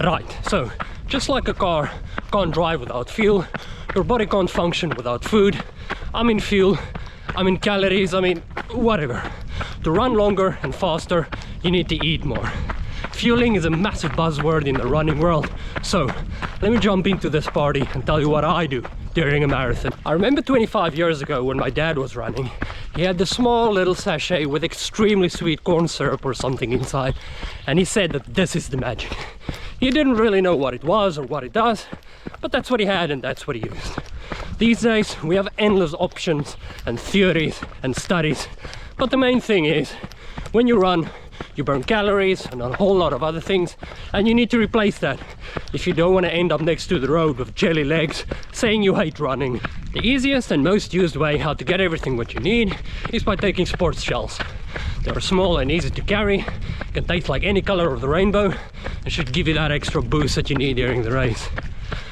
Right, so just like a car can't drive without fuel, your body can't function without food. I mean fuel, I mean calories, I mean whatever. To run longer and faster, you need to eat more. Fueling is a massive buzzword in the running world. So let me jump into this party and tell you what I do during a marathon. I remember 25 years ago when my dad was running, he had this small little sachet with extremely sweet corn syrup or something inside, and he said that this is the magic. He didn't really know what it was or what it does, but that's what he had and that's what he used. These days we have endless options and theories and studies, but the main thing is when you run, you burn calories and a whole lot of other things, and you need to replace that if you don't want to end up next to the road with jelly legs saying you hate running. The easiest and most used way how to get everything what you need is by taking sports gels. They are small and easy to carry, can taste like any color of the rainbow, and should give you that extra boost that you need during the race.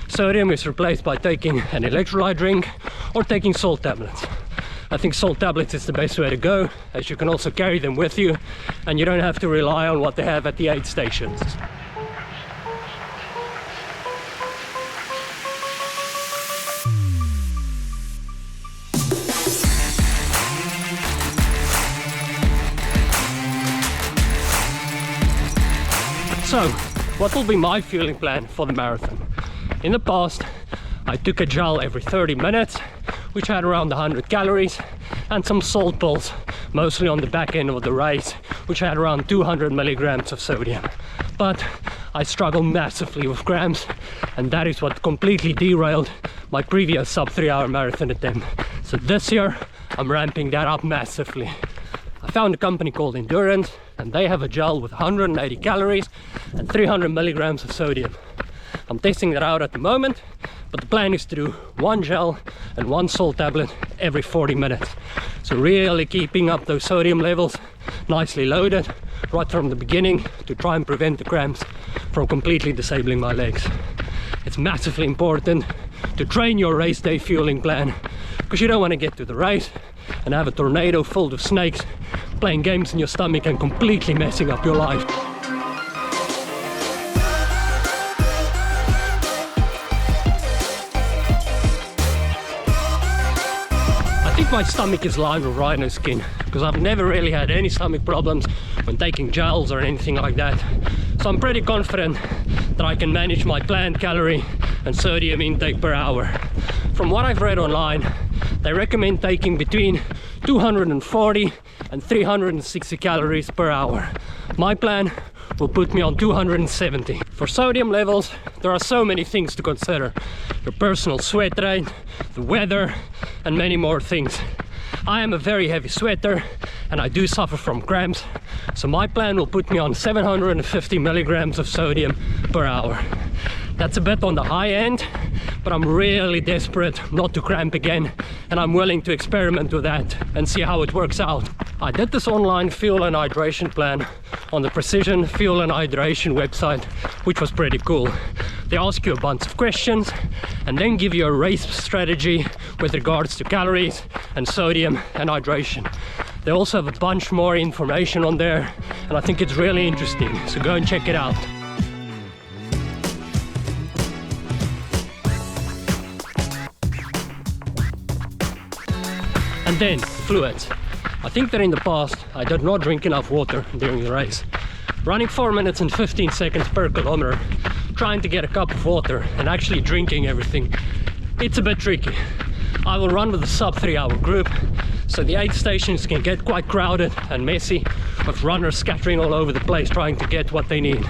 Sodium is replaced by taking an electrolyte drink or taking salt tablets. I think salt tablets is the best way to go, as you can also carry them with you and you don't have to rely on what they have at the aid stations. So, what will be my fueling plan for the marathon? In the past, I took a gel every 30 minutes, which had around 100 calories, and some salt pills, mostly on the back end of the race, which had around 200 milligrams of sodium. But I struggled massively with grams, and that is what completely derailed my previous sub 3-hour marathon attempt. So this year, I'm ramping that up massively. I found a company called Endurance, and they have a gel with 180 calories and 300 milligrams of sodium. I'm testing that out at the moment, but the plan is to do one gel and one salt tablet every 40 minutes. So really keeping up those sodium levels nicely loaded right from the beginning to try and prevent the cramps from completely disabling my legs. It's massively important to train your race day fueling plan, because you don't want to get to the race and have a tornado full of snakes playing games in your stomach and completely messing up your life. I think my stomach is lined with rhino skin, because I've never really had any stomach problems when taking gels or anything like that. So I'm pretty confident that I can manage my planned calorie and sodium intake per hour. From what I've read online, they recommend taking between 240 and 360 calories per hour. My plan will put me on 270. For sodium levels, there are so many things to consider. Your personal sweat rate, the weather, and many more things. I am a very heavy sweater and I do suffer from cramps, so my plan will put me on 750 milligrams of sodium per hour. That's a bit on the high end, but I'm really desperate not to cramp again, and I'm willing to experiment with that and see how it works out. I did this online fuel and hydration plan on the Precision Fuel and Hydration website, which was pretty cool. They ask you a bunch of questions and then give you a race strategy with regards to calories and sodium and hydration. They also have a bunch more information on there, and I think it's really interesting, so go and check it out. And then fluids. I think that in the past I did not drink enough water during the race. Running 4 minutes and 15 seconds per kilometer, trying to get a cup of water and actually drinking everything, it's a bit tricky. I will run with a sub 3-hour group, so the aid stations can get quite crowded and messy, with runners scattering all over the place trying to get what they need.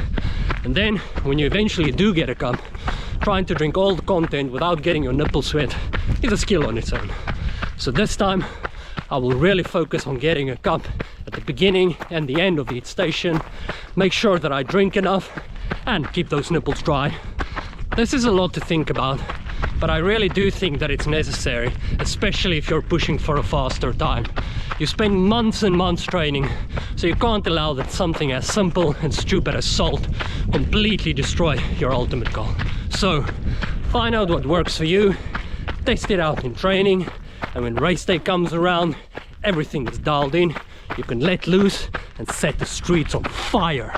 And then when you eventually do get a cup, trying to drink all the content without getting your nipples wet is a skill on its own. So this time I will really focus on getting a cup at the beginning and the end of each station, make sure that I drink enough and keep those nipples dry. This is a lot to think about, but I really do think that it's necessary, especially if you're pushing for a faster time. You spend months and months training, so you can't allow that something as simple and stupid as salt completely destroy your ultimate goal. So find out what works for you, test it out in training, and when race day comes around, everything is dialed in. You can let loose and set the streets on fire.